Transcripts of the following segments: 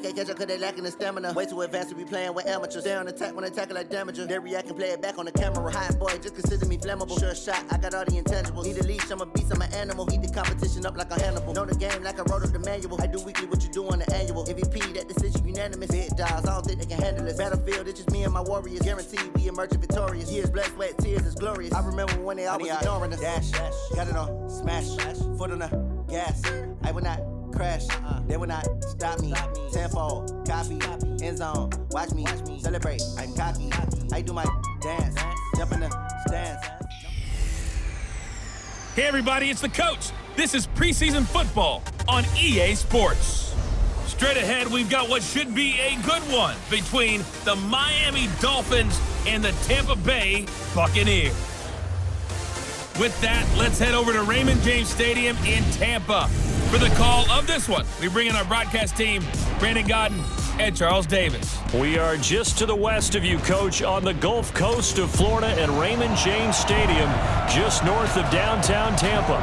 can't catch up cause they lacking the stamina. Way too advanced to be playing with amateurs. They on attack when they tackle like damager. They react and play it back on the camera. Hot boy, just consider me flammable. Sure shot, I got all the intangibles. Need a leash, I'm a beast, I'm an animal. Heat the competition up like a Hannibal. Know the game like I wrote up the manual. I do weekly what you do on the annual. MVP, that decision unanimous. Big dogs, I don't think they can handle this. Battlefield, it's just me and my warriors. Guaranteed we emerge victorious. Years, blood, sweat, tears, it's glorious. I remember when they always ignoring us. Dash, got it on, smash, foot on the gas. I will not crash, they will not stop me. Tenfold, copy, end zone, watch me celebrate. I'm cocky, I do my dance, jump in the stands. Hey everybody, it's the coach. This is preseason football on EA Sports. Straight ahead, we've got what should be a good one between the Miami Dolphins and the Tampa Bay Buccaneers. With that, let's head over to Raymond James Stadium in Tampa. For the call of this one, we bring in our broadcast team, Brandon Godden and Charles Davis. We are just to the west of you, Coach, on the Gulf Coast of Florida at Raymond James Stadium, just north of downtown Tampa.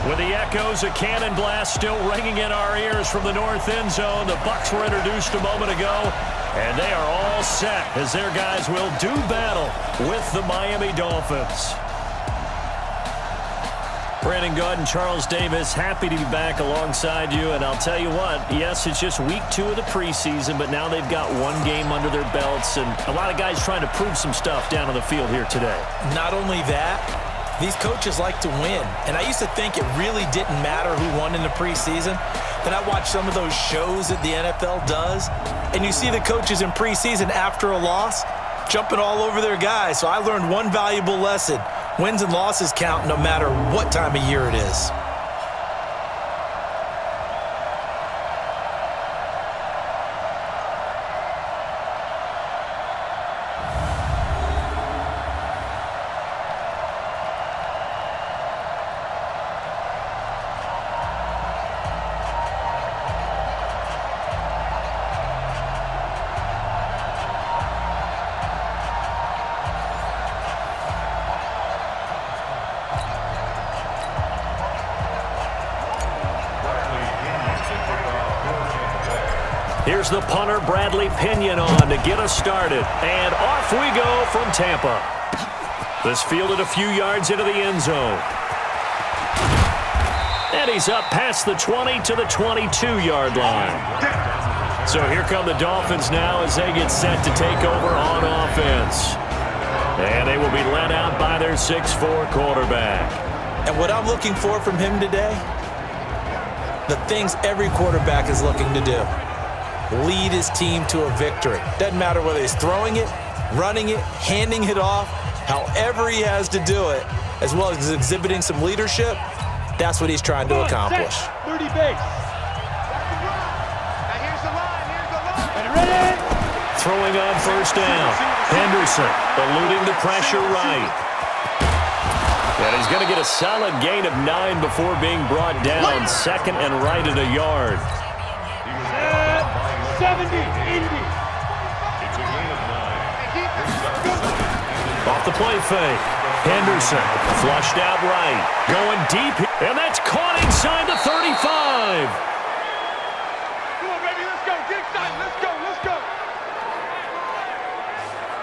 With the echoes of cannon blast still ringing in our ears from the north end zone, the Bucs were introduced a moment ago, and they are all set as their guys will do battle with the Miami Dolphins. Brandon Godden, Charles Davis, happy to be back alongside you. And I'll tell you what, yes, it's just week 2 of the preseason, but now they've got one game under their belts, and a lot of guys trying to prove some stuff down on the field here today. Not only that, these coaches like to win. And I used to think it really didn't matter who won in the preseason. Then I watched some of those shows that the NFL does, and you see the coaches in preseason after a loss jumping all over their guys. So I learned one valuable lesson. Wins and losses count no matter what time of year it is. Here's the punter, Bradley Pinion, on to get us started. And off we go from Tampa. This fielded a few yards into the end zone. And he's up past the 20 to the 22-yard line. So here come the Dolphins now as they get set to take over on offense. And they will be led out by their 6'4" quarterback. And what I'm looking for from him today, the things every quarterback is looking to do. Lead his team to a victory. Doesn't matter whether he's throwing it, running it, handing it off, however he has to do it, as well as exhibiting some leadership, that's what he's trying to accomplish. 30 base. Now here's the line, ready? Throwing on first down. Henderson eluding the pressure right. And he's going to get a solid gain of 9 before being brought down. Second and right at a yard. 70, Indy. Off the play fake. Henderson flushed out right. Going deep. And that's caught inside the 35. Come on, baby, let's go. Get excited. Let's go.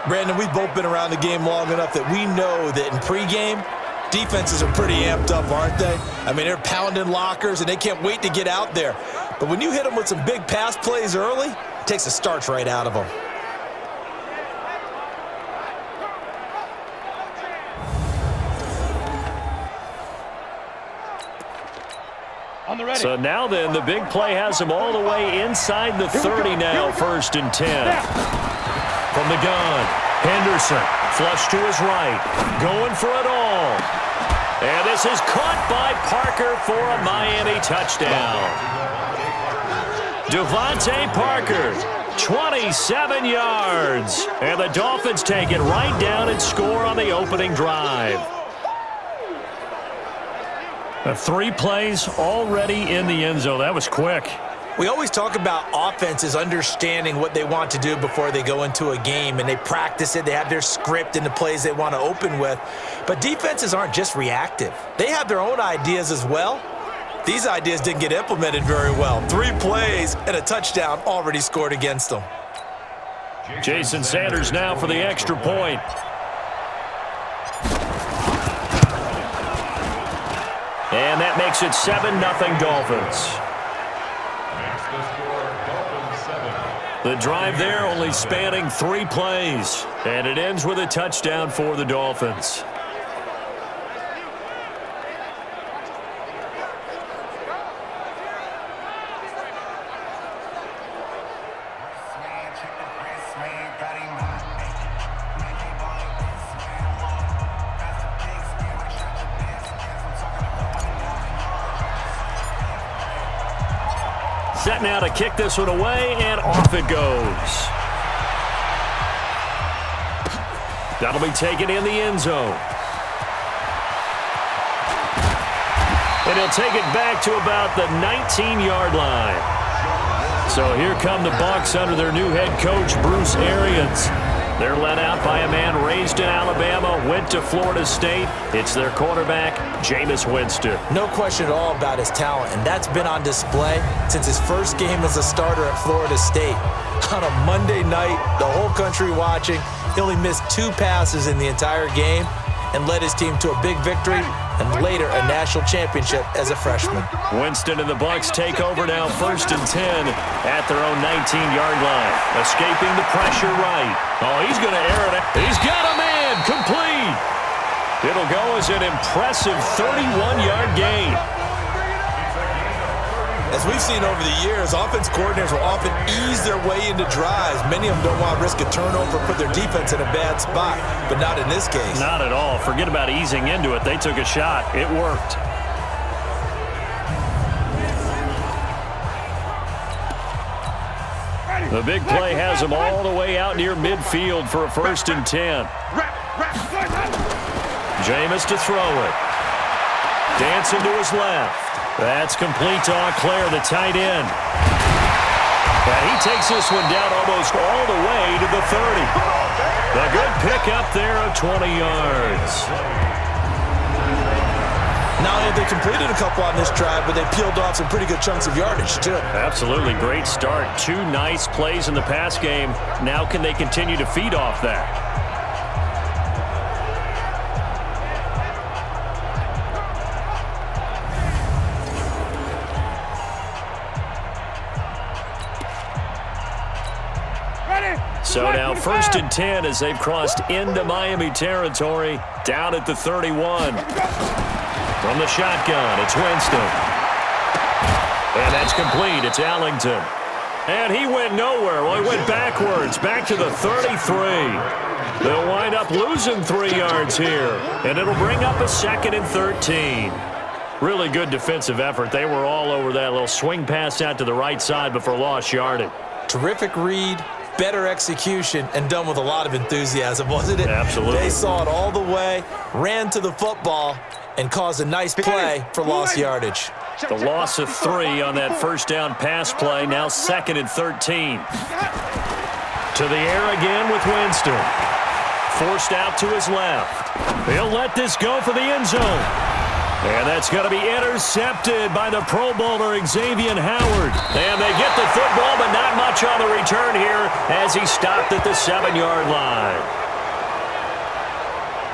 Brandon, we've both been around the game long enough that we know that in pregame, defenses are pretty amped up, aren't they? I mean, they're pounding lockers, and they can't wait to get out there. But when you hit them with some big pass plays early, it takes the starch right out of them. On the ready. So now then, the big play has him all the way inside the 30 now, 1st and 10. From the gun, Henderson, flush to his right, going for it all. And this is caught by Parker for a Miami touchdown. Devontae Parker, 27 yards. And the Dolphins take it right down and score on the opening drive. 3 plays already in the end zone. That was quick. We always talk about offenses understanding what they want to do before they go into a game, and they practice it. They have their script and the plays they want to open with. But defenses aren't just reactive. They have their own ideas as well. these ideas didn't get implemented very well. 3 plays and a touchdown already scored against them. Jason Sanders now for the extra point. And that makes it 7-0 Dolphins. The drive there only spanning 3 plays. And it ends with a touchdown for the Dolphins. Set now to kick this one away, and off it goes. That'll be taken in the end zone. And he'll take it back to about the 19-yard line. So here come the Bucs under their new head coach, Bruce Arians. They're led out by a man raised in Alabama, went to Florida State. It's their quarterback, Jameis Winston. No question at all about his talent, and that's been on display since his first game as a starter at Florida State. On a Monday night, the whole country watching, he only missed 2 passes in the entire game and led his team to a big victory and later a national championship as a freshman. Winston and the Bucs take over now 1st and 10 at their own 19-yard line. Escaping the pressure right. Oh, he's going to air it out. He's got a man complete. It'll go as an impressive 31-yard gain. As we've seen over the years, offense coordinators will often ease their way into drives. Many of them don't want to risk a turnover, put their defense in a bad spot, but not in this case. Not at all. Forget about easing into it. They took a shot. It worked. The big play has them all the way out near midfield for a 1st and 10. Jameis to throw it. Dancing to his left. That's complete to Auclair, the tight end. And he takes this one down almost all the way to the 30. A good pick up there of 20 yards. Not only have they completed a couple on this drive, but they peeled off some pretty good chunks of yardage, too. Absolutely great start. 2 nice plays in the pass game. Now can they continue to feed off that? So now 1st and 10 as they've crossed into Miami territory, down at the 31. From the shotgun, it's Winston. And that's complete. It's Allington. And he went nowhere. Well, he went backwards, back to the 33. They'll wind up losing 3 yards here. And it'll bring up a 2nd and 13. Really good defensive effort. They were all over that little swing pass out to the right side before lost yardage. Terrific read. Better execution, and done with a lot of enthusiasm, wasn't it? Absolutely. They saw it all the way, ran to the football, and caused a nice play for lost yardage. The loss of 3 on that 1st down pass play, now 2nd and 13. To the air again with Winston. Forced out to his left. He'll let this go for the end zone. And that's going to be intercepted by the Pro Bowler Xavier Howard. And they get the football, but not much on the return here as he stopped at the 7-yard line.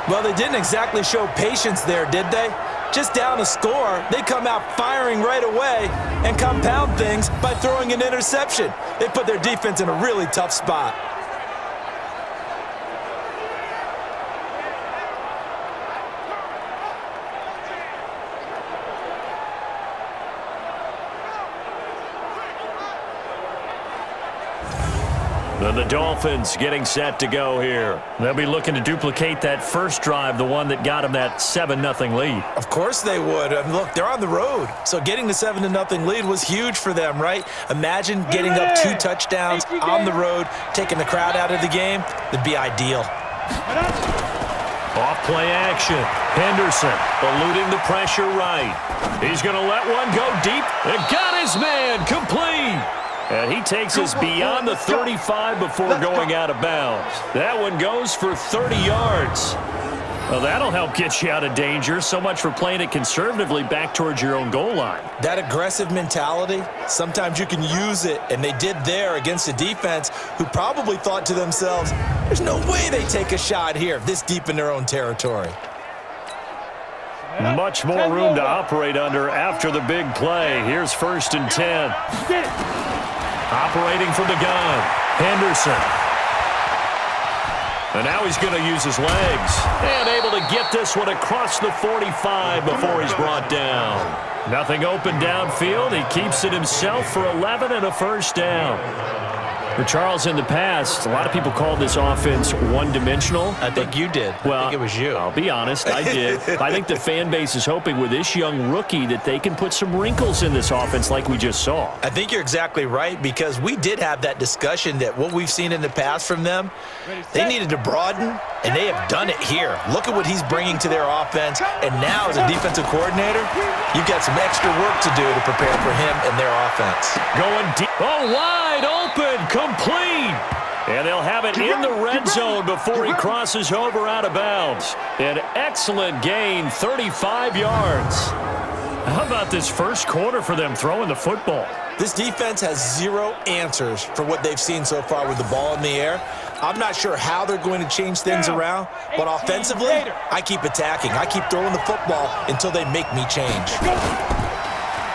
Well, they didn't exactly show patience there, did they? Just down a score, they come out firing right away and compound things by throwing an interception. They put their defense in a really tough spot. And the Dolphins getting set to go here. They'll be looking to duplicate that first drive, the one that got them that 7-0 lead. Of course they would. Look, they're on the road. So getting the 7-0 lead was huge for them, right? Imagine getting up 2 touchdowns on the road, taking the crowd out of the game. That'd be ideal. Off play action. Henderson eluding the pressure right. He's going to let one go deep. And got his man complete. And he takes us beyond the 35 before going out of bounds. That one goes for 30 yards. Well, that'll help get you out of danger. So much for playing it conservatively back towards your own goal line. That aggressive mentality, sometimes you can use it, and they did there against a defense who probably thought to themselves, there's no way they take a shot here this deep in their own territory. Much more room to operate under after the big play. Here's 1st and 10. Operating from the gun, Henderson. And now he's going to use his legs. And able to get this one across the 45 before he's brought down. Nothing open downfield. He keeps it himself for 11 and a 1st down. For Charles, in the past, a lot of people called this offense one-dimensional. I think you did. Well, I think it was you. I'll be honest, I did. I think the fan base is hoping with this young rookie that they can put some wrinkles in this offense like we just saw. I think you're exactly right, because we did have that discussion that what we've seen in the past from them, they needed to broaden, and they have done it here. Look at what he's bringing to their offense, and now as a defensive coordinator, you've got some extra work to do to prepare for him and their offense. Going deep. Oh, wide open. Complete. And they'll have it in the red zone before he crosses over out of bounds. An excellent gain, 35 yards. How about this first quarter for them throwing the football? This defense has zero answers for what they've seen so far with the ball in the air. I'm not sure how they're going to change things around, but offensively, I keep attacking. I keep throwing the football until they make me change.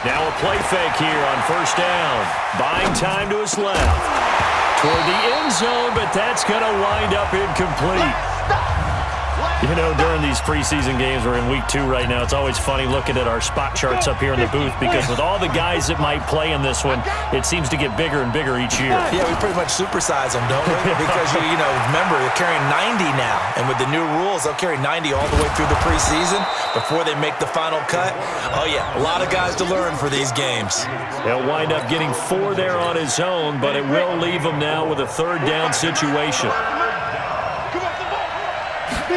Now a play fake here on 1st down. Buying time to his left. Toward the end zone, but that's going to wind up incomplete. You know, during these preseason games, we're in week 2 right now, it's always funny looking at our spot charts up here in the booth, because with all the guys that might play in this one, it seems to get bigger and bigger each year. Yeah, we pretty much supersize them, don't we? Because, you know, remember, they're carrying 90 now. And with the new rules, they'll carry 90 all the way through the preseason before they make the final cut. Oh, yeah, a lot of guys to learn for these games. He'll wind up getting 4 there on his own, but it will leave him now with a 3rd down situation.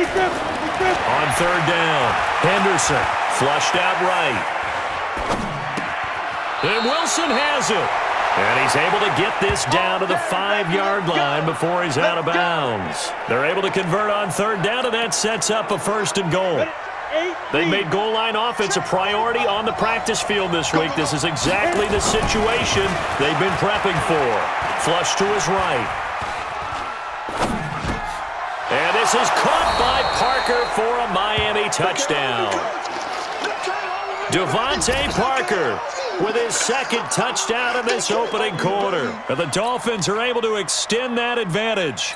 On 3rd down, Henderson flushed out right. And Wilson has it. And he's able to get this down to the 5-yard line before he's out of bounds. They're able to convert on 3rd down, and that sets up a 1st and goal. They made goal line offense a priority on the practice field this week. This is exactly the situation they've been prepping for. Flush to his right. And this is caught by Parker for a Miami touchdown. Devontae Parker with his 2nd touchdown in this opening quarter. And the Dolphins are able to extend that advantage.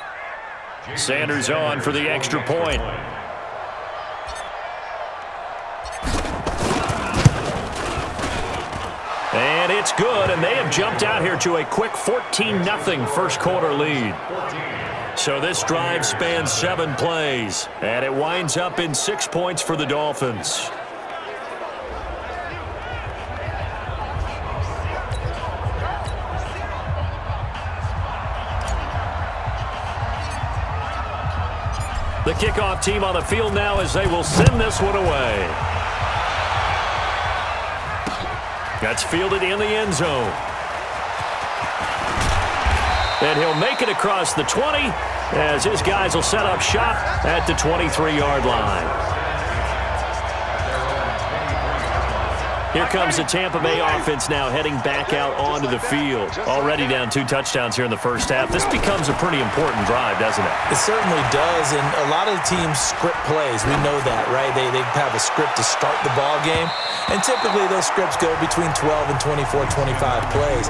Sanders on for the extra point. And it's good, and they have jumped out here to a quick 14-0 first quarter lead. So this drive spans 7 plays, and it winds up in 6 points for the Dolphins. The kickoff team on the field now as they will send this one away. That's fielded in the end zone. And he'll make it across the 20 as his guys will set up shop at the 23-yard line. Here comes the Tampa Bay offense now heading back out onto the field. Already down 2 touchdowns here in the first half. This becomes a pretty important drive, doesn't it? It certainly does, and a lot of the teams script plays. We know that, right? They have a script to start the ball game, and typically those scripts go between 12 and 24, 25 plays.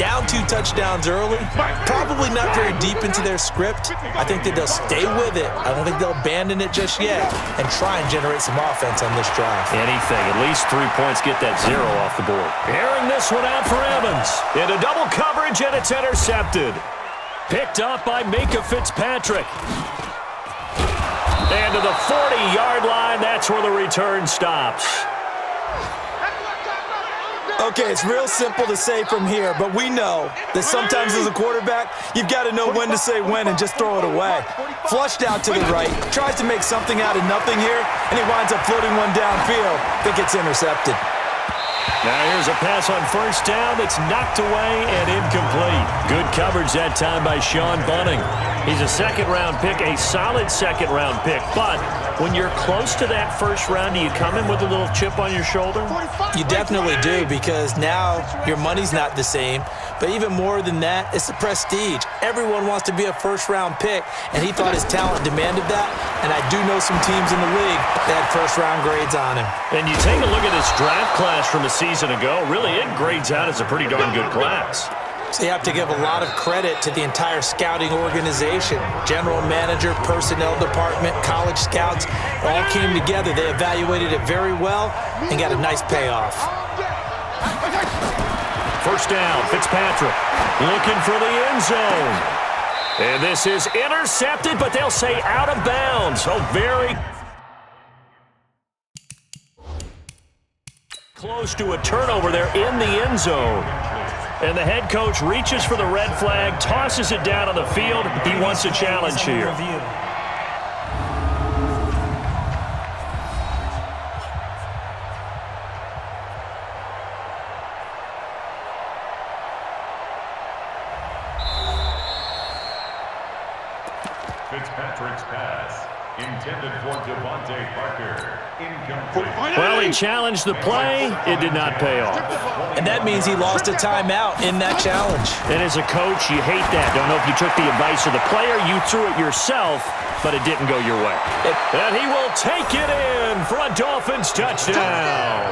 Down 2 touchdowns early, probably not very deep into their script. I think that they'll stay with it. I don't think they'll abandon it just yet and try and generate some offense on this drive. Anything, at least 3 points, get that 0 off the board. Airing this one out for Evans. Into double coverage, and it's intercepted. Picked up by Minka Fitzpatrick. And to the 40-yard line, that's where the return stops. Okay, it's real simple to say from here, but we know that sometimes as a quarterback, you've got to know when to say when and just throw it away. Flushed out to the right, tries to make something out of nothing here, and he winds up floating one downfield that gets intercepted. Now here's a pass on first down that's knocked away and incomplete. Good coverage that time by Sean Bunting. He's a second-round pick, a solid second-round pick. But when you're close to that first round, do you come in with a little chip on your shoulder? You definitely do, because now your money's not the same. But even more than that, it's the prestige. Everyone wants to be a first-round pick, and he thought his talent demanded that. And I do know some teams in the league that had first-round grades on him. And you take a look at this draft class from a season ago, really it grades out as a pretty darn good class. So you have to give a lot of credit to the entire scouting organization. General manager, personnel department, college scouts all came together. They evaluated it very well and got a nice payoff. First down, Fitzpatrick looking for the end zone. And this is intercepted, but they'll say out of bounds. Oh, very close to a turnover there in the end zone. And the head coach reaches for the red flag, tosses it down on the field. He wants a challenge here. Fitzpatrick's pass, intended for Devontae Parker. Incomplete. Well, he challenged the play. It did not pay off. And that means he lost a timeout in that challenge. And as a coach, you hate that. Don't know if you took the advice of the player. You threw it yourself, but it didn't go your way. And he will take it in for a Dolphins touchdown.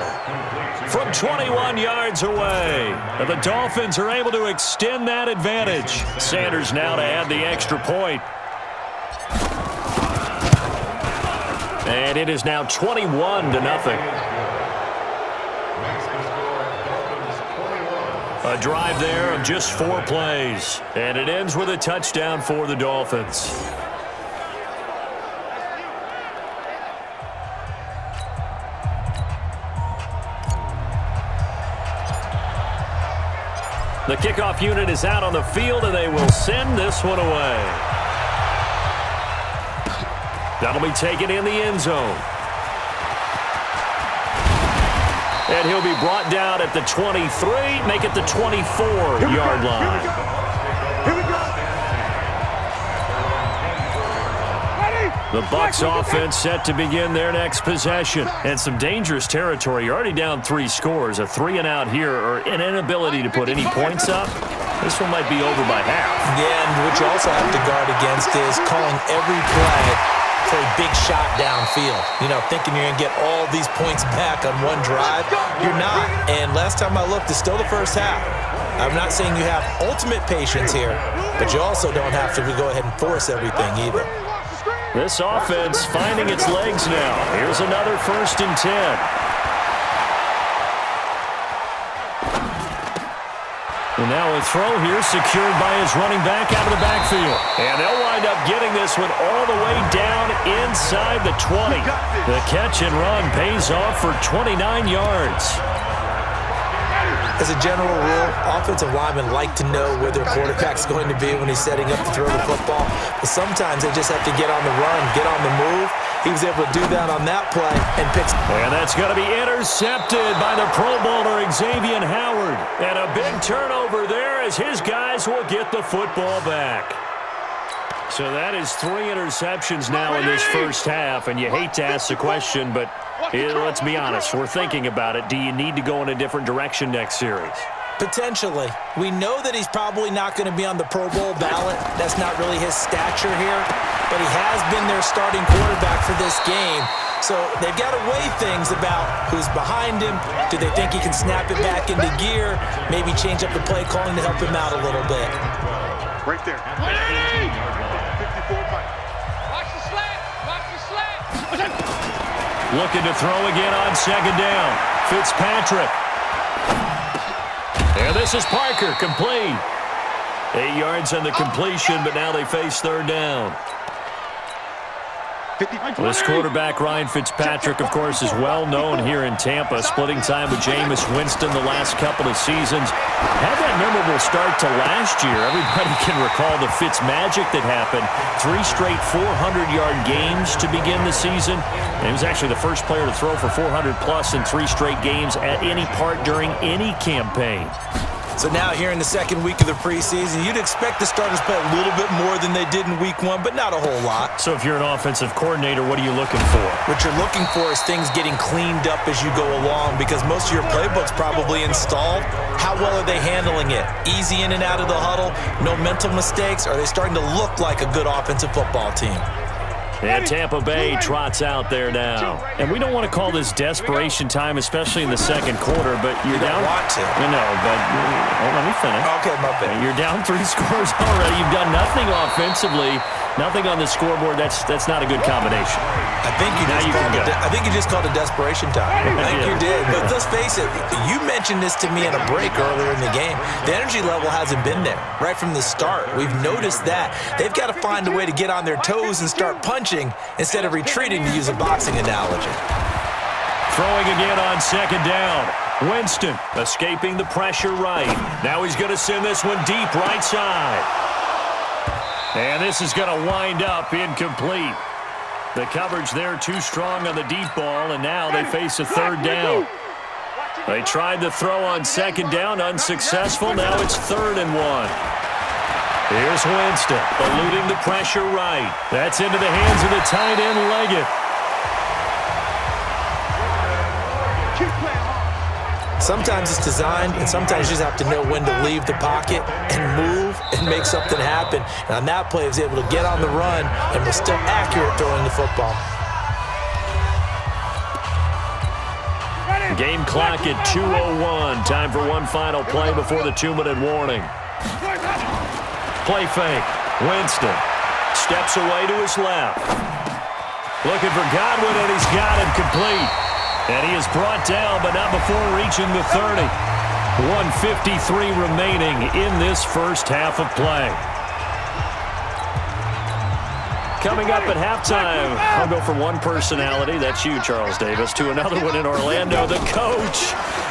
From 21 yards away. And the Dolphins are able to extend that advantage. Sanders now to add the extra point. And it is now 21-0. A drive there of just 4 plays. And it ends with a touchdown for the Dolphins. The kickoff unit is out on the field, and they will send this one away. That'll be taken in the end zone. And he'll be brought down at the 23, make it the 24-yard line. Here we go. The Bucs offense set to begin their next possession. And some dangerous territory. You're already down 3 scores. A 3-and-out here, or an inability to put any points up. This one might be over by half. Yeah, and what you also have to guard against is calling every play for a big shot downfield. You know, thinking you're going to get all these points back on one drive. You're not. And last time I looked, it's still the first half. I'm not saying you have ultimate patience here, but you also don't have to go ahead and force everything either. This offense finding its legs now. Here's another 1st and 10. And now a throw here secured by his running back out of the backfield. And they'll wind up getting this one all the way down inside the 20. The catch and run pays off for 29 yards. As a general rule, offensive linemen like to know where their quarterback's going to be when he's setting up to throw the football. But sometimes they just have to get on the run, get on the move. He was able to do that on that play and picks. And that's going to be intercepted by the Pro Bowler Xavier Howard. And a big turnover there as his guys will get the football back. So that is 3 interceptions now in this first half. And you hate to ask the question, but let's be honest. We're thinking about it. Do you need to go in a different direction next series? Potentially. We know that he's probably not going to be on the Pro Bowl ballot. That's not really his stature here. But he has been their starting quarterback for this game. So they've got to weigh things about who's behind him. Do they think he can snap it back into gear? Maybe change up the play calling to help him out a little bit. Right there. 54 Mike. Watch the slant. Watch the slant. Looking to throw again on 2nd down. Fitzpatrick. And this is Parker, complete. 8 yards on the completion, but now they face 3rd down. This quarterback, Ryan Fitzpatrick, of course, is well known here in Tampa, splitting time with Jameis Winston the last couple of seasons. Had that memorable start to last year. Everybody can recall the Fitz magic that happened. 3 straight 400-yard games to begin the season. And he was actually the first player to throw for 400-plus in 3 straight games at any part during any campaign. So now here in the second week of the preseason, you'd expect the starters to play a little bit more than they did in week 1, but not a whole lot. So if you're an offensive coordinator, what are you looking for? What you're looking for is things getting cleaned up as you go along, because most of your playbook's probably installed. How well are they handling it? Easy in and out of the huddle? No mental mistakes? Are they starting to look like a good offensive football team? And Tampa Bay trots out there now. And we don't want to call this desperation time, especially in the second quarter, but you're down. You don't want to. No, but let me finish. Okay, my bad. You're down 3 scores already. You've done nothing offensively, nothing on the scoreboard. That's not a good combination. I think you just called it desperation time. I think you did. But let's face it, you mentioned this to me in a break earlier in the game. The energy level hasn't been there right from the start. We've noticed that. They've got to find a way to get on their toes and start punching instead of retreating, to use a boxing analogy. Throwing again on second down. Winston escaping the pressure right. Now he's going to send this one deep right side. And this is going to wind up incomplete. The coverage there too strong on the deep ball, and now they face a third down. They tried to throw on second down, unsuccessful. Now it's 3rd and 1. Here's Winston, eluding the pressure right. That's into the hands of the tight end, Leggett. Sometimes it's designed, and sometimes you just have to know when to leave the pocket and move and make something happen. And on that play, he was able to get on the run and was still accurate throwing the football. Game clock at 2:01. Time for one final play before the 2-minute warning. Play fake. Winston steps away to his left. Looking for Godwin, and he's got him complete. And he is brought down, but not before reaching the 30. 1:53 remaining in this first half of play. Coming up at halftime, I'll go from one personality, that's you, Charles Davis, to another one in Orlando, the coach.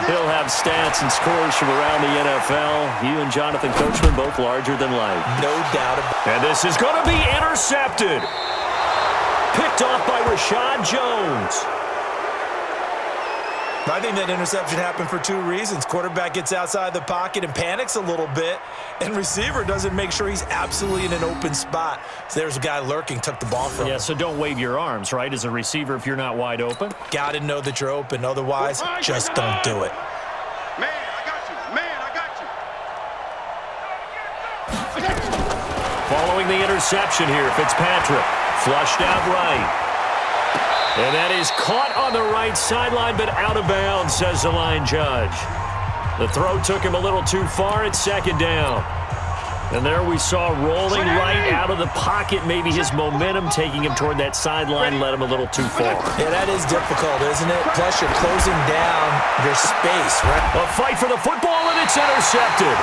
He'll have stats and scores from around the NFL. You and Jonathan Coachman, both larger than life. No doubt about it. And this is going to be intercepted. Picked off by Rashad Jones. I think that interception happened for 2 reasons. Quarterback gets outside the pocket and panics a little bit, and receiver doesn't make sure he's absolutely in an open spot. So there's a guy lurking, took the ball from him. Yeah, so don't wave your arms, right, as a receiver if you're not wide open? Got to know that you're open. Otherwise, just don't do it. Man, I got you. Man, I got you. Following the interception here, Fitzpatrick flushed out right. And that is caught on the right sideline, but out of bounds, says the line judge. The throw took him a little too far at second down. And there we saw rolling right out of the pocket. Maybe his momentum taking him toward that sideline led him a little too far. Yeah, that is difficult, isn't it? Plus, you're closing down your space, right? A fight for the football, and it's intercepted.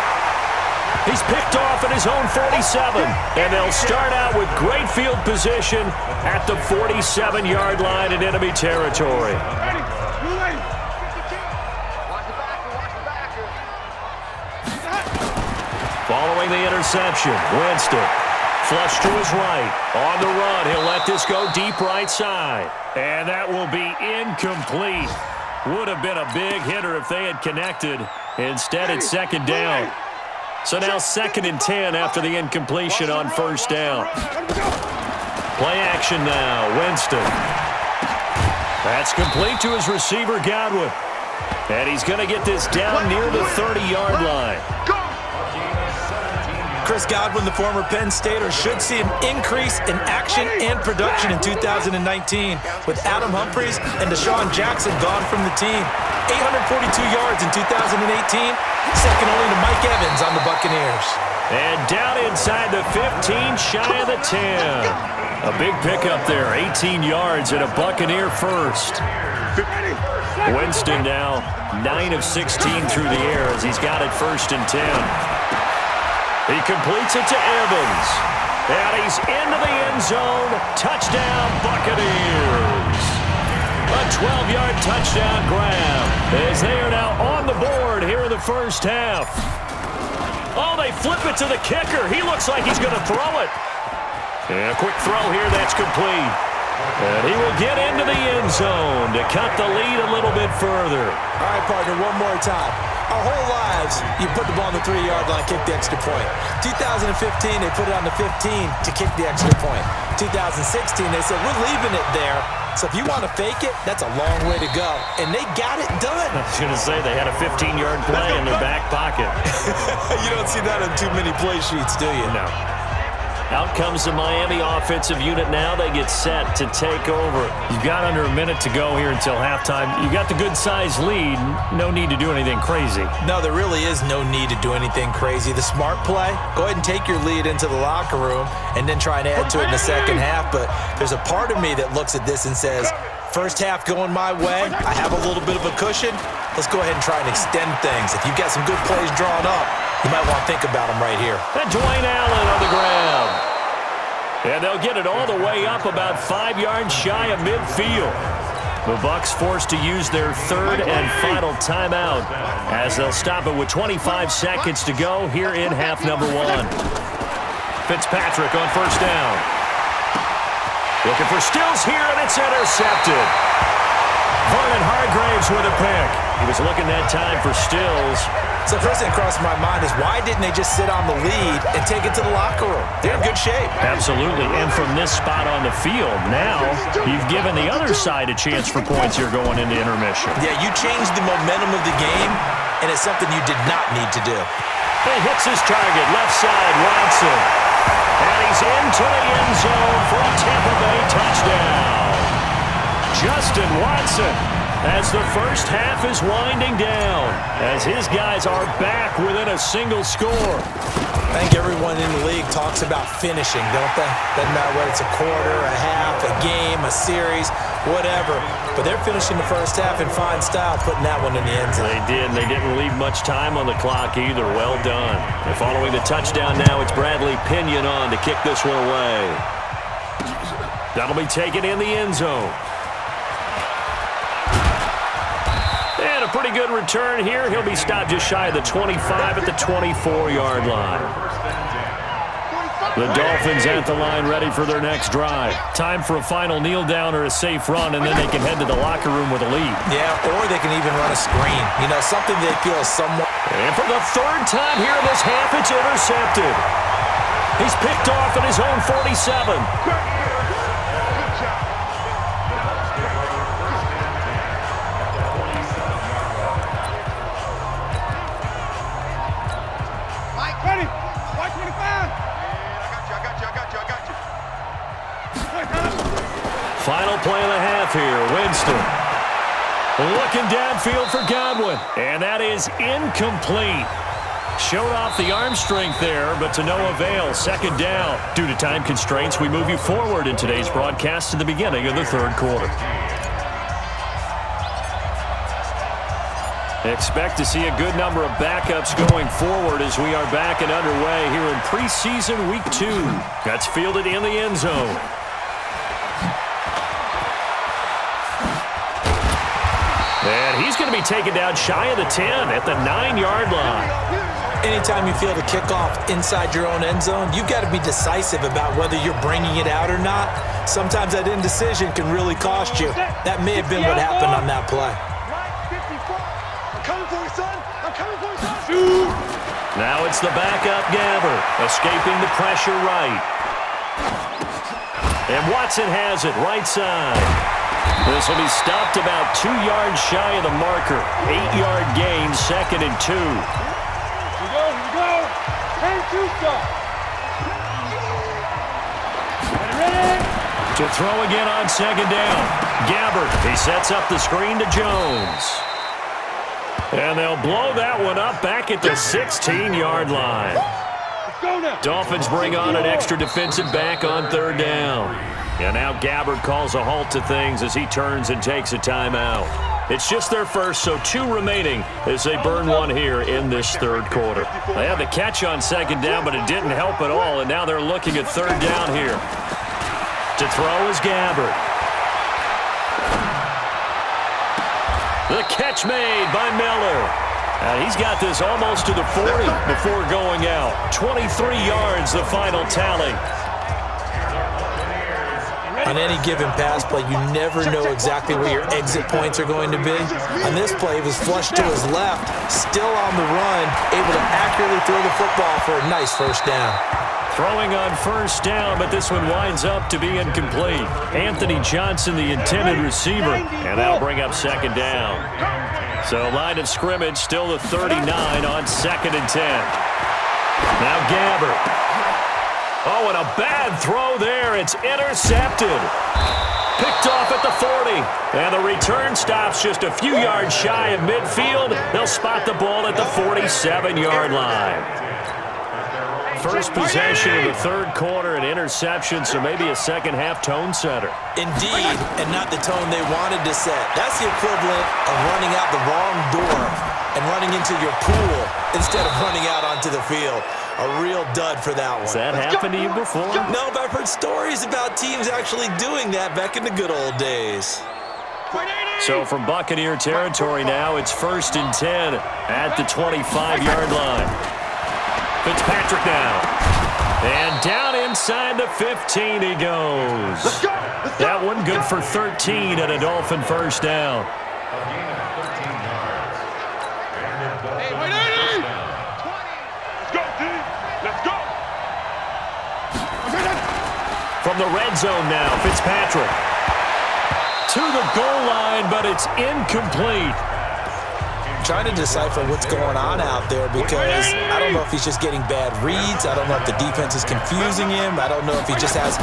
He's picked off at his own 47, and they'll start out with great field position at the 47-yard line in enemy territory. Following the interception, Winston flush to his right. On the run, he'll let this go deep right side. And that will be incomplete. Would have been a big hitter if they had connected. Instead, it's second down. So now 2nd and 10 after the incompletion on first down. Play action now, Winston. That's complete to his receiver, Godwin. And he's going to get this down near the 30-yard line. Chris Godwin, the former Penn Stater, should see an increase in action and production in 2019 with Adam Humphries and Deshaun Jackson gone from the team. 842 yards in 2018, second only to Mike Evans on the Buccaneers. And down inside the 15, shy of the 10. A big pickup there, 18 yards and a Buccaneer first. Winston now 9 of 16 through the air as he's got it 1st and 10. He completes it to Evans. And he's into the end zone. Touchdown, Buccaneers. A 12-yard touchdown grab as they are now on the board here in the first half. Oh, they flip it to the kicker. He looks like he's going to throw it. And a quick throw here, that's complete. And he will get into the end zone to cut the lead a little bit further. All right, partner, one more time. Our whole lives, you put the ball on the 3-yard line, kick the extra point. 2015, they put it on the 15 to kick the extra point. 2016, they said, we're leaving it there. So if you want to fake it, that's a long way to go. And they got it done. I was going to say, they had a 15-yard play in their back pocket. You don't see that on too many play sheets, do you? No. Out comes the Miami offensive unit now. They get set to take over. You've got under a minute to go here until halftime. You got the good-sized lead. No need to do anything crazy. No, there really is no need to do anything crazy. The smart play, go ahead and take your lead into the locker room and then try and add to it in the second half. But there's a part of me that looks at this and says, first half going my way. I have a little bit of a cushion. Let's go ahead and try and extend things. If you've got some good plays drawn up, you might want to think about them right here. And Dwayne Allen on the ground. And they'll get it all the way up about 5 yards shy of midfield. The Bucs forced to use their third and final timeout as they'll stop it with 25 seconds to go here in half number 1. Fitzpatrick on first down. Looking for Stills here, and it's intercepted. Vernon Hargraves with a pick. He was looking that time for Stills. So the first thing that crossed my mind is why didn't they just sit on the lead and take it to the locker room? They're in good shape. Absolutely. And from this spot on the field, now you've given the other side a chance for points here going into intermission. Yeah, you changed the momentum of the game, and it's something you did not need to do. He hits his target, left side, Watson. And he's into the end zone for a Tampa Bay touchdown. Justin Watson, as the first half is winding down, as his guys are back within a single score. I think everyone in the league talks about finishing, don't they? Doesn't matter whether it's a quarter, a half, a game, a series, whatever. But they're finishing the first half in fine style, putting that one in the end zone. They did, and they didn't leave much time on the clock either. Well done. And following the touchdown now, it's Bradley Pinion on to kick this one away. That'll be taken in the end zone. And a pretty good return here. He'll be stopped just shy of the 25 at the 24-yard line. The Dolphins at the line ready for their next drive. Time for a final kneel down or a safe run, and then they can head to the locker room with a lead. Yeah, or they can even run a screen. You know, something they feel is somewhat... And for the third time here in this half, it's intercepted. He's picked off at his own 47. Final play of the half here. Winston looking downfield for Godwin. And that is incomplete. Showed off the arm strength there, but to no avail. Second down. Due to time constraints, we move you forward in today's broadcast to the beginning of the third quarter. Expect to see a good number of backups going forward as we are back and underway here in preseason week 2. That's fielded in the end zone. And he's going to be taken down shy of the 10 at the 9-yard line. Anytime you field a kickoff inside your own end zone, you've got to be decisive about whether you're bringing it out or not. Sometimes that indecision can really cost you. That may have been what happened on that play. I'm coming for you, son. I'm coming for you, son. Now it's the backup Gabbert, escaping the pressure right. And Watson has it right side. This will be stopped about 2 yards shy of the marker. 8-yard gain, 2nd and 2. Here we go. And 2 stop. Ready? To throw again on 2nd down. Gabbert, he sets up the screen to Jones. And they'll blow that one up back at the 16-yard line. Let's go now. Dolphins bring on an extra defensive back on 3rd down. And now Gabbert calls a halt to things as he turns and takes a timeout. It's just their first, so 2 remaining as they burn one here in this third quarter. They had the catch on second down, but it didn't help at all, and now they're looking at third down here. To throw is Gabbert. The catch made by Miller. And he's got this almost to the 40 before going out. 23 yards, the final tally. On any given pass play, you never know exactly where your exit points are going to be. On this play, he was flushed to his left, still on the run, able to accurately throw the football for a nice first down. Throwing on first down, but this one winds up to be incomplete. Anthony Johnson, the intended receiver, and that'll bring up second down. So line of scrimmage still the 39 on second and 10. Now Gabbert. Oh, and a bad throw there. It's intercepted. Picked off at the 40. And the return stops just a few yards shy of midfield. They'll spot the ball at the 47-yard line. First possession of the third quarter, an interception, so maybe a second-half tone setter. Indeed, and not the tone they wanted to set. That's the equivalent of running out the wrong door and running into your pool instead of running out onto the field. A real dud for that one. Has that happened to you before? No, but I've heard stories about teams actually doing that back in the good old days. So from Buccaneer territory now, it's 1st and 10 at the 25-yard line. Fitzpatrick now. And down inside the 15 he goes. That one good for 13 and a Dolphin first down. From the red zone now, Fitzpatrick. To the goal line, but it's incomplete. Trying to decipher what's going on out there because I don't know if he's just getting bad reads. I don't know if the defense is confusing him. I don't know if he just has,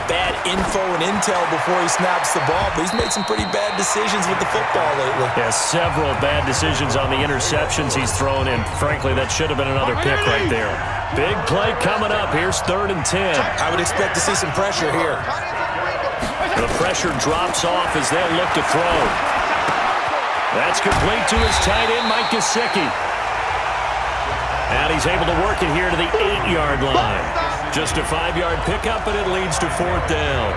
bad info and intel before he snaps the ball. But he's made some pretty bad decisions with the football lately. Yeah, several bad decisions on the interceptions he's thrown, and frankly, that should have been another pick right there. Big play coming up. Here's 3rd and 10. I would expect to see some pressure here. The pressure drops off as they'll look to throw. That's complete to his tight end, Mike Gesicki. And he's able to work it here to the 8-yard line. Just a 5-yard pickup, and it leads to 4th down.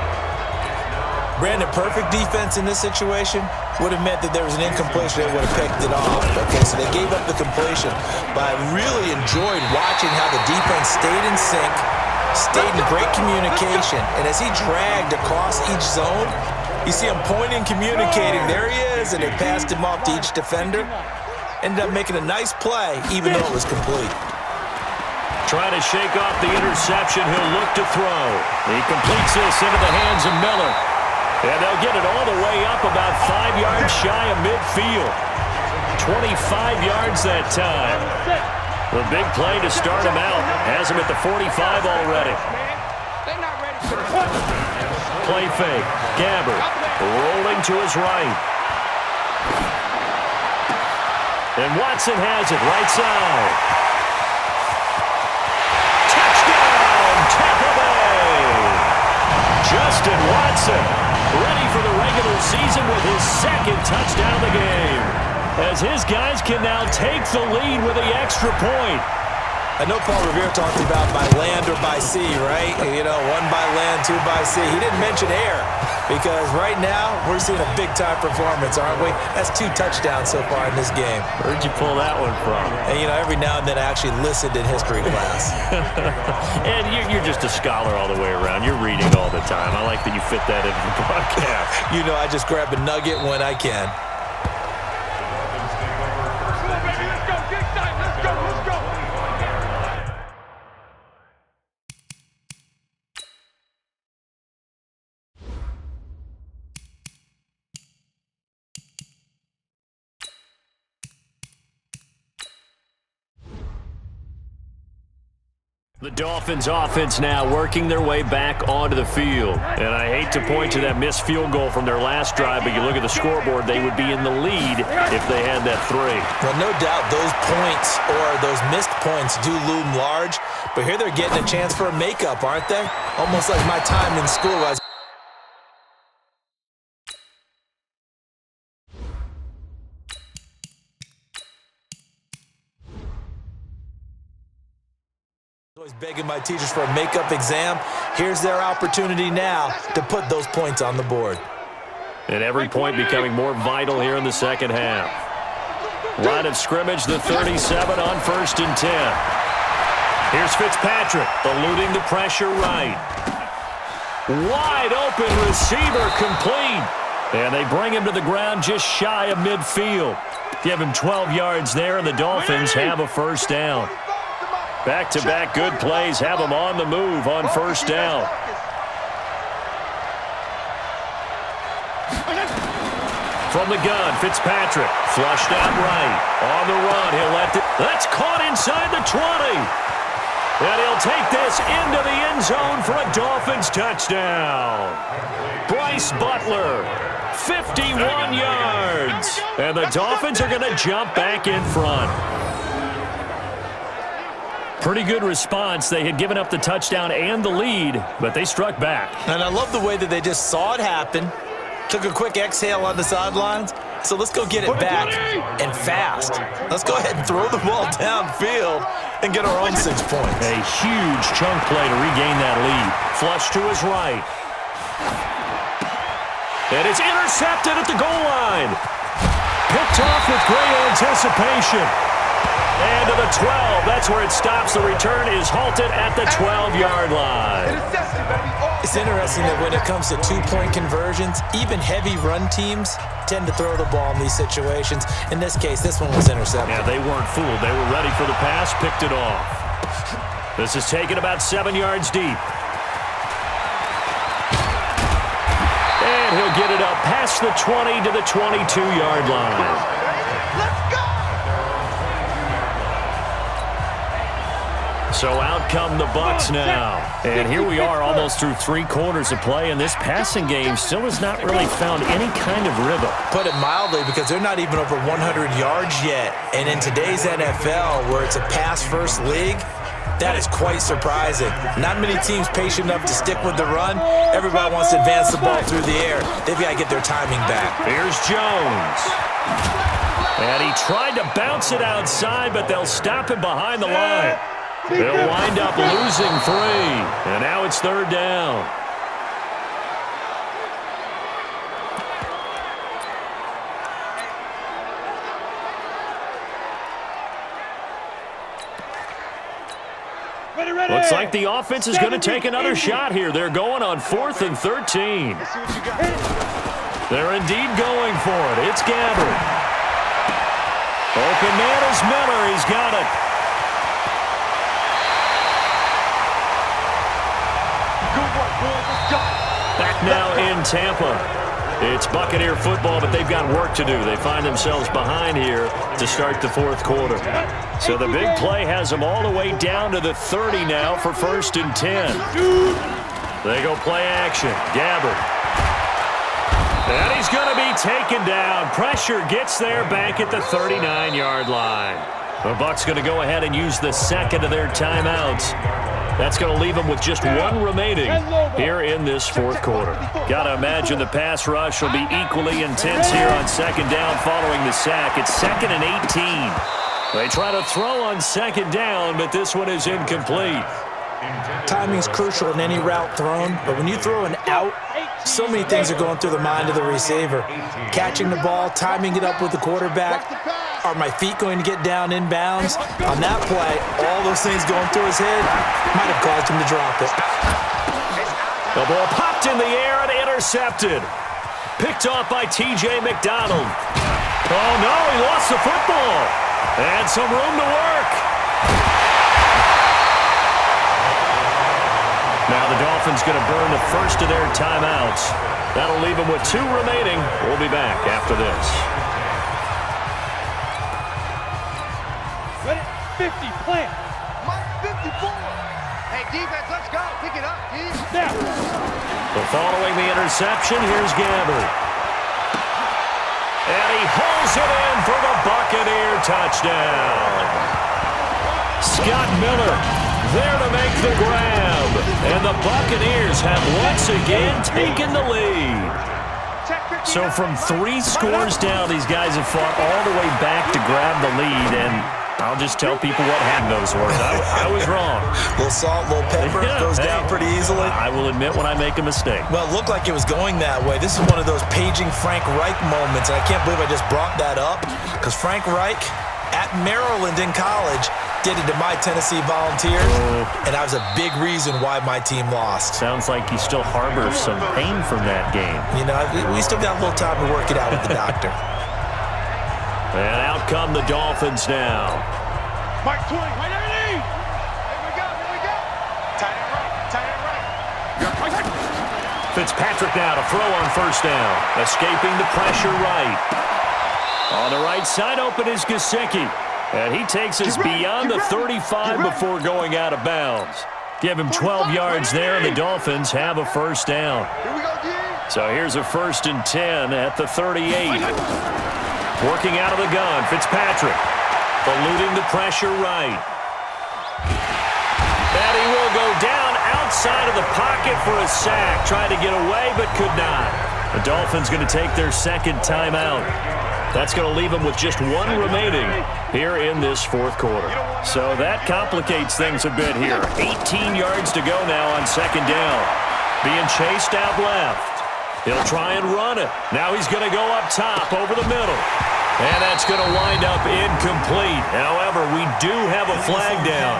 Brandon, perfect defense in this situation would have meant that there was an incompletion. They would have picked it off. Okay, so they gave up the completion. But I really enjoyed watching how the defense stayed in sync, stayed in great communication. And as he dragged across each zone, you see him pointing, communicating. There he is, and they passed him off to each defender. Ended up making a nice play, even though it was complete. Trying to shake off the interception. He'll look to throw. He completes this into the hands of Miller. And they'll get it all the way up about 5 yards shy of midfield. 25 yards that time. The big play to start him out. Has him at the 45 already. They're not ready for this. Play fake. Gabbert rolling to his right. And Watson has it right side. Touchdown, Tampa Bay! Justin Watson ready for the regular season with his 2nd touchdown of the game. As his guys can now take the lead with the extra point. I know Paul Revere talked about by land or by sea, right? 1 by land, 2 by sea. He didn't mention air because right now we're seeing a big-time performance, aren't we? That's 2 touchdowns so far in this game. Where'd you pull that one from? And, every now and then I actually listened in history class. And you're just a scholar all the way around. You're reading all the time. I like that you fit that into the broadcast. I just grab a nugget when I can. The Dolphins offense now working their way back onto the field. And I hate to point to that missed field goal from their last drive, but you look at the scoreboard, they would be in the lead if they had that 3. Well, no doubt those points or those missed points do loom large, but here they're getting a chance for a makeup, aren't they? Almost like my time in school. Always begging my teachers for a makeup exam. Here's their opportunity now to put those points on the board. And every point becoming more vital here in the second half. Line of scrimmage, the 37 on 1st and 10. Here's Fitzpatrick, eluding the pressure right. Wide open receiver complete. And they bring him to the ground just shy of midfield. Give him 12 yards there, and the Dolphins have a first down. Back-to-back good plays have them on the move on first down. From the gun, Fitzpatrick flushed out right. On the run, he'll let it. That's caught inside the 20. And he'll take this into the end zone for a Dolphins touchdown. Bryce Butler, 51 yards. And the Dolphins are going to jump back in front. Pretty good response. They had given up the touchdown and the lead, but they struck back. And I love the way that they just saw it happen, took a quick exhale on the sidelines. So let's go get it back, and fast. Let's go ahead and throw the ball downfield and get our own 6 points. A huge chunk play to regain that lead. Flush to his right. And it's intercepted at the goal line. Picked off with great anticipation. And to the 12. That's where it stops. The return is halted at the 12-yard line. It's interesting that when it comes to two-point conversions, even heavy run teams tend to throw the ball in these situations. In this case, this one was intercepted. Yeah, they weren't fooled. They were ready for the pass, picked it off. This is taken about 7 yards deep. And he'll get it up past the 20 to the 22-yard line. So out come the Bucs now. And here we are almost through 3 quarters of play, and this passing game still has not really found any kind of rhythm. Put it mildly, because they're not even over 100 yards yet. And in today's NFL, where it's a pass-first league, that is quite surprising. Not many teams patient enough to stick with the run. Everybody wants to advance the ball through the air. They've got to get their timing back. Here's Jones. And he tried to bounce it outside, but they'll stop him behind the line. They'll wind up losing 3, and now it's 3rd down. Looks like the offense is going to take another shot here. They're going on 4th and 13. They're indeed going for it. It's Gabbard. Open man is Miller. He's got it. Back now in Tampa. It's Buccaneer football, but they've got work to do. They find themselves behind here to start the 4th quarter. So the big play has them all the way down to the 30 now for 1st and 10. They go play action. Gabbard. And he's going to be taken down. Pressure gets there back at the 39-yard line. The Bucs going to go ahead and use the second of their timeouts. That's going to leave them with just 1 remaining here in this 4th quarter. Got to imagine the pass rush will be equally intense here on 2nd down following the sack. It's 2nd and 18. They try to throw on 2nd down, but this one is incomplete. Timing's crucial in any route thrown, but when you throw an out, so many things are going through the mind of the receiver. Catching the ball, timing it up with the quarterback. Are my feet going to get down inbounds? On that play, all those things going through his head might have caused him to drop it. The ball popped in the air and intercepted. Picked off by T.J. McDonald. Oh, no, he lost the football. And some room to work. Now the Dolphins going to burn the first of their timeouts. That'll leave them with 2 remaining. We'll be back after this. 50, plant. Mike 54. Hey, defense, let's go. Pick it up, dude. Snap. But following the interception, here's Gabbard. And he hauls it in for the Buccaneer touchdown. Scott Miller there to make the grab. And the Buccaneers have once again taken the lead. So from 3 scores down, these guys have fought all the way back to grab the lead. And I'll just tell people what hang those were. I was wrong. A little salt, a little pepper, goes down pretty easily. I will admit when I make a mistake. Well, it looked like it was going that way. This is one of those paging Frank Reich moments, and I can't believe I just brought that up, because Frank Reich at Maryland in college did it to my Tennessee Volunteers, and that was a big reason why my team lost. Sounds like you still harbor some pain from that game. You know, we still got a little time to work it out with the doctor. And out come the Dolphins now. Mike Twing, right underneath. Here we go. Tight end right. Fitzpatrick now to throw on first down. Escaping the pressure right. On the right side open is Gesicki. And he takes us beyond the 35 before going out of bounds. Give him 12 yards there, and the Dolphins have a first down. Here we go, D. So here's a 1st and 10 at the 38. Working out of the gun, Fitzpatrick. Eluding the pressure right. And he will go down outside of the pocket for a sack. Trying to get away, but could not. The Dolphins going to take their second timeout. That's going to leave them with just one remaining here in this fourth quarter. So that complicates things a bit here. 18 yards to go now on second down. Being chased out left. He'll try and run it. Now he's going to go up top over the middle. And that's going to wind up incomplete. However, we do have a flag down.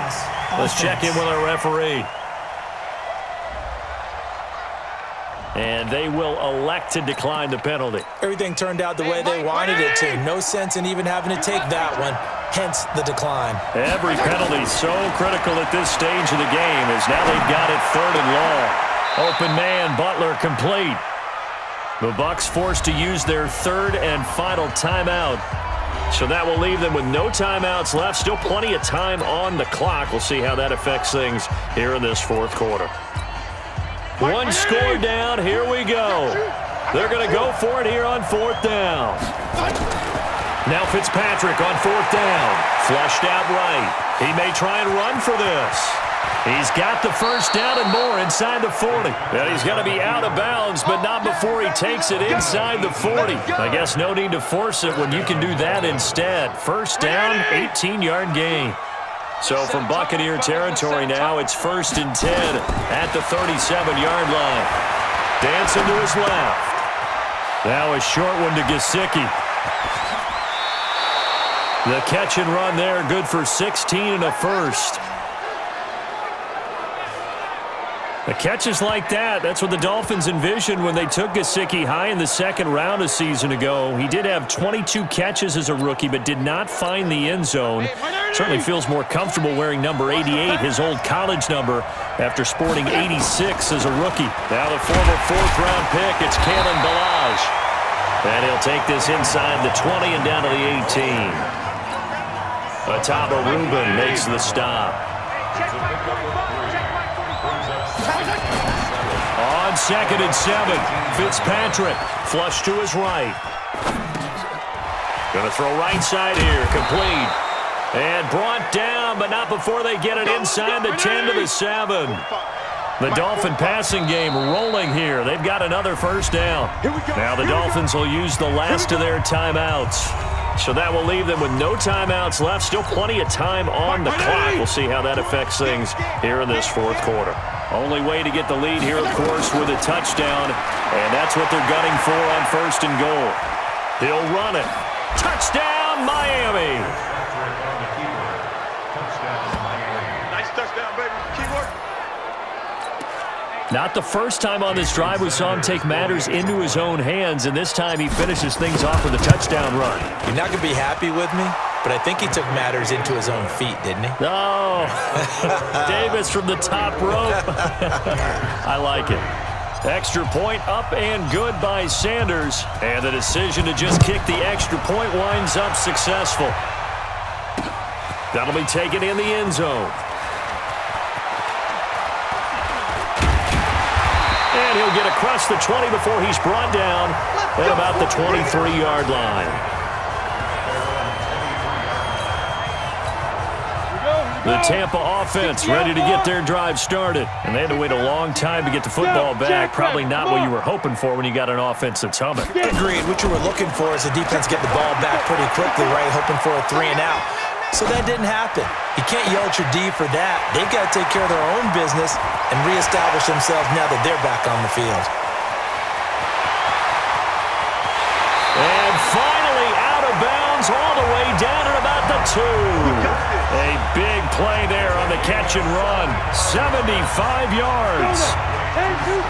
Let's check in with our referee. And they will elect to decline the penalty. Everything turned out the way they wanted it to. No sense in even having to take that one, hence the decline. Every penalty so critical at this stage of the game as now they've got it 3rd and long. Open man, Butler complete. The Bucs forced to use their 3rd and final timeout. So that will leave them with no timeouts left. Still plenty of time on the clock. We'll see how that affects things here in this fourth quarter. One score down. Here we go. They're going to go for it here on 4th down. Now Fitzpatrick on 4th down. Flushed out right. He may try and run for this. He's got the first down and more inside the 40. And he's going to be out of bounds, but not before he takes it inside the 40. I guess no need to force it when you can do that instead. First down, 18-yard gain. So from Buccaneer territory now, it's 1st and 10 at the 37-yard line. Dancing to his left. Now a short one to Gesicki. The catch and run there, good for 16 and a first. The catches like that, that's what the Dolphins envisioned when they took Gesicki high in the 2nd round a season ago. He did have 22 catches as a rookie, but did not find the end zone. Certainly feels more comfortable wearing number 88, his old college number, after sporting 86 as a rookie. Now the former 4th-round pick, it's Kalen Ballage. And he'll take this inside the 20 and down to the 18. Ataba Rubin makes the stop. On 2nd and 7, Fitzpatrick flush to his right. Going to throw right side here, complete. And brought down, but not before they get it inside the 10 to the 7. The Dolphin passing game rolling here. They've got another first down. Now the Dolphins will use the last of their timeouts. So that will leave them with no timeouts left. Still plenty of time on the clock. We'll see how that affects things here in this fourth quarter. Only way to get the lead here, of course, with a touchdown. And that's what they're gunning for on 1st and goal. He'll run it. Touchdown, Miami. Nice touchdown, baby. Keyword. Not the first time on this drive we saw him take matters into his own hands, and this time he finishes things off with a touchdown run. You're not going to be happy with me, but I think he took matters into his own feet, didn't he? Oh, Davis from the top rope. I like it. Extra point up and good by Sanders, and the decision to just kick the extra point winds up successful. That'll be taken in the end zone. And he'll get across the 20 before he's brought down at about the 23-yard line. The Tampa offense ready to get their drive started. And they had to wait a long time to get the football back. Probably not what you were hoping for when you got an offense that's humming. Agreed. What you were looking for is the defense get the ball back pretty quickly, right? Hoping for a 3 and out. So that didn't happen. You can't yell at your D for that. They've got to take care of their own business and reestablish themselves now that they're back on the field. And finally out of bounds all the way down at about the 2. A big play there on the catch and run. 75 yards.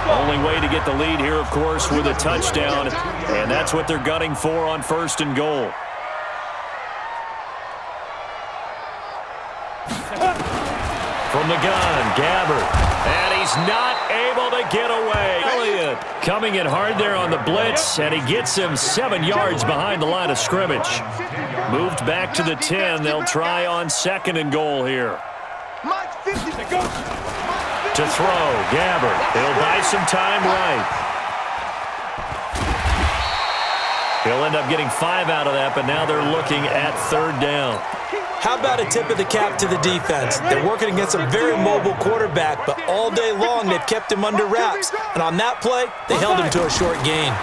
Only way to get the lead here, of course, with a touchdown. And that's what they're gunning for on 1st and goal. From the gun, Gabbert. And he's not able to get away. Elliott coming in hard there on the blitz, and he gets him 7 yards behind the line of scrimmage. Moved back to the 10. They'll try on 2nd and goal here. To throw, Gabbert. He'll buy some time right. He'll end up getting 5 out of that, but now they're looking at 3rd down. How about a tip of the cap to the defense? They're working against a very mobile quarterback, but all day long they've kept him under wraps. And on that play, they held him to a short gain.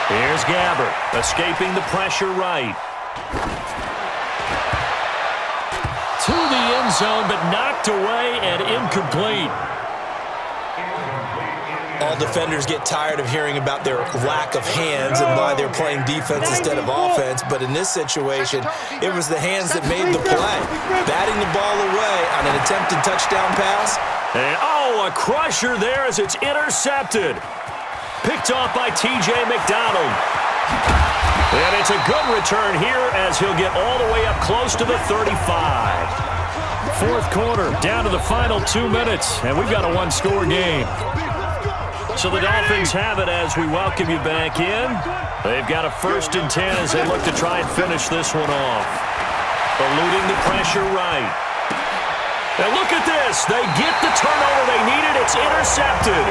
Here's Gabbert, escaping the pressure right. To the end zone, but knocked away and incomplete. All defenders get tired of hearing about their lack of hands and why they're playing defense instead of offense. But in this situation, it was the hands that made the play. Batting the ball away on an attempted touchdown pass. And, a crusher there as it's intercepted. Picked off by T.J. McDonald. And it's a good return here as he'll get all the way up close to the 35. 4th quarter, down to the final 2 minutes, and we've got a 1-score game. So the Dolphins have it as we welcome you back in. They've got a 1st and 10 as they look to try and finish this one off. Eluding the pressure right. And look at this. They get the turnover they needed. It's intercepted.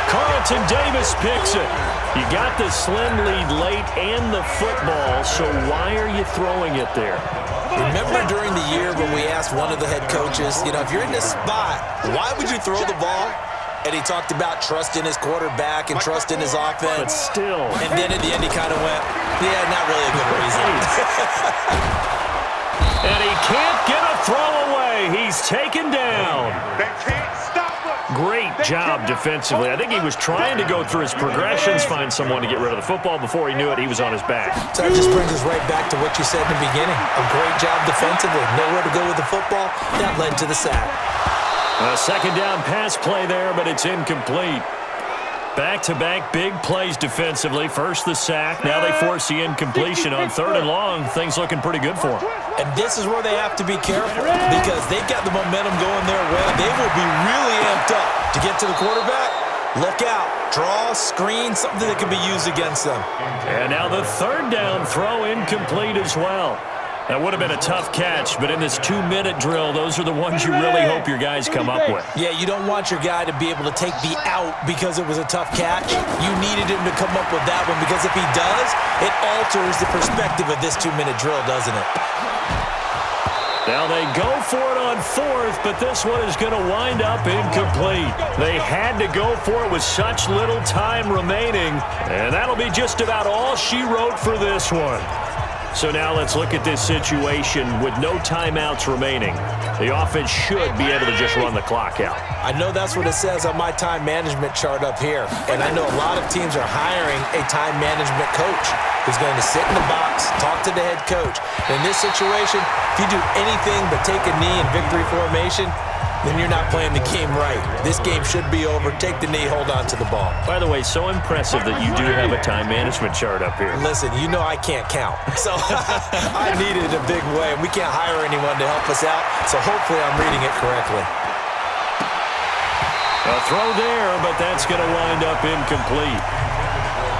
Carlton Davis picks it. You got the slim lead late and the football, so why are you throwing it there? Remember during the year when we asked one of the head coaches, if you're in this spot, why would you throw the ball? And he talked about trust in his quarterback and trust in his offense. But still. And then at the end he kind of went, yeah, not really a good reason. And he can't get a throw away. He's taken down. They can't stop us. Great job defensively. I think he was trying to go through his progressions, find someone to get rid of the football. Before he knew it, he was on his back. So that just brings us right back to what you said in the beginning. A great job defensively. Nowhere to go with the football. That led to the sack. A 2nd down pass play there, but it's incomplete. Back-to-back big plays defensively. First the sack. Now they force the incompletion on 3rd and long. Things looking pretty good for them. And this is where they have to be careful because they've got the momentum going their way. They will be really amped up to get to the quarterback. Look out. Draw, screen, something that can be used against them. And now the 3rd down throw incomplete as well. That would have been a tough catch, but in this 2-minute drill, those are the ones you really hope your guys come up with. Yeah, you don't want your guy to be able to take the out because it was a tough catch. You needed him to come up with that one because if he does, it alters the perspective of this 2-minute drill, doesn't it? Now they go for it on 4th, but this one is going to wind up incomplete. They had to go for it with such little time remaining, and that'll be just about all she wrote for this one. So now let's look at this situation with no timeouts remaining. The offense should be able to just run the clock out. I know that's what it says on my time management chart up here. And I know a lot of teams are hiring a time management coach who's going to sit in the box, talk to the head coach. And in this situation, if you do anything but take a knee in victory formation, then you're not playing the game right. This game should be over. Take the knee, hold on to the ball. By the way, so impressive that you do have a time management chart up here. Listen, you know I can't count. So I need it in a big way. We can't hire anyone to help us out, so hopefully I'm reading it correctly. A throw there, but that's going to wind up incomplete.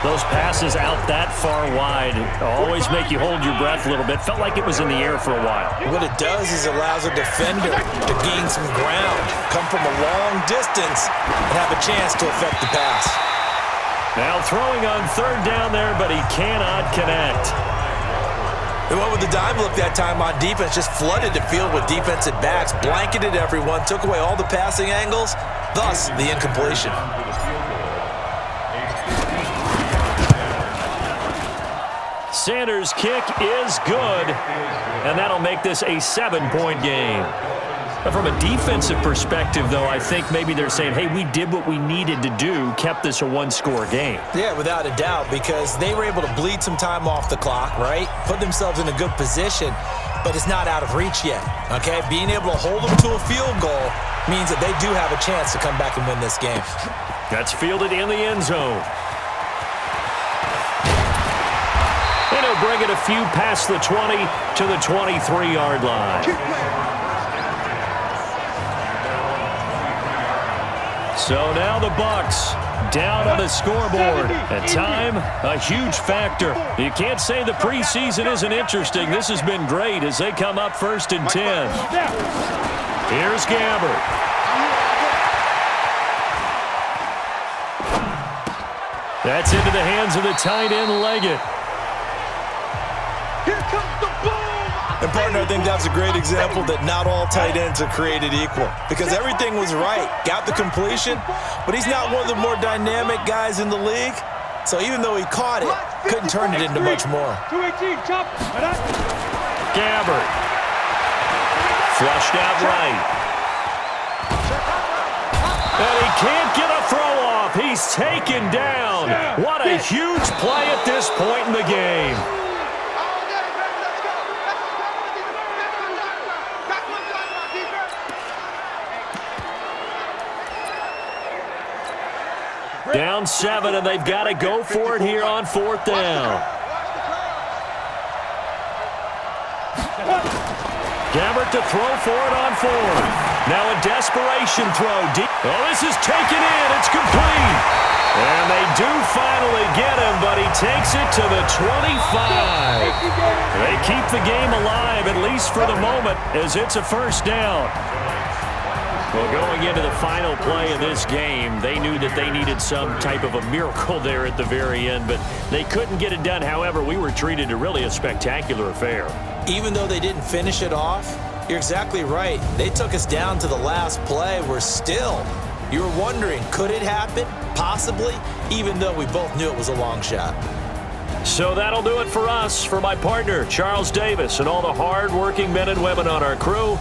Those passes out that far wide always make you hold your breath a little bit. Felt like it was in the air for a while. What it does is it allows a defender to gain some ground, come from a long distance, and have a chance to affect the pass. Now throwing on 3rd down there, but he cannot connect. They went with the dime look that time on defense, just flooded the field with defensive backs, blanketed everyone, took away all the passing angles, thus the incompletion. Sanders' kick is good, and that'll make this a 7-point game. From a defensive perspective, though, I think maybe they're saying, hey, we did what we needed to do, kept this a one-score game. Yeah, without a doubt, because they were able to bleed some time off the clock, right? Put themselves in a good position, but it's not out of reach yet, okay? Being able to hold them to a field goal means that they do have a chance to come back and win this game. That's fielded in the end zone. And he'll bring it a few past the 20 to the 23-yard line. So now the Bucs down on the scoreboard. And time, a huge factor. You can't say the preseason isn't interesting. This has been great as they come up 1st and 10. Here's Gabbert. That's into the hands of the tight end, Leggett. Here comes the boom! And, partner, I think that's a great example that not all tight ends are created equal. Because everything was right. Got the completion, but he's not one of the more dynamic guys in the league. So even though he caught it, couldn't turn it into much more. 218, chop. Gabbert. Flushed out right. And he can't get a throw off. He's taken down. What a huge play at this point in the game. Down 7, and they've got to go for it here on 4th down. Gabbert to throw for it on 4th. Now a desperation throw. Deep. Oh, this is taken in. It's complete. And they do finally get him, but he takes it to the 25. They keep the game alive, at least for the moment, as it's a 1st down. Well, going into the final play of this game, they knew that they needed some type of a miracle there at the very end, but they couldn't get it done. However, we were treated to really a spectacular affair. Even though they didn't finish it off, you're exactly right. They took us down to the last play. We're still, you were wondering, could it happen? Possibly, even though we both knew it was a long shot. So that'll do it for us. For my partner, Charles Davis, and all the hard-working men and women on our crew,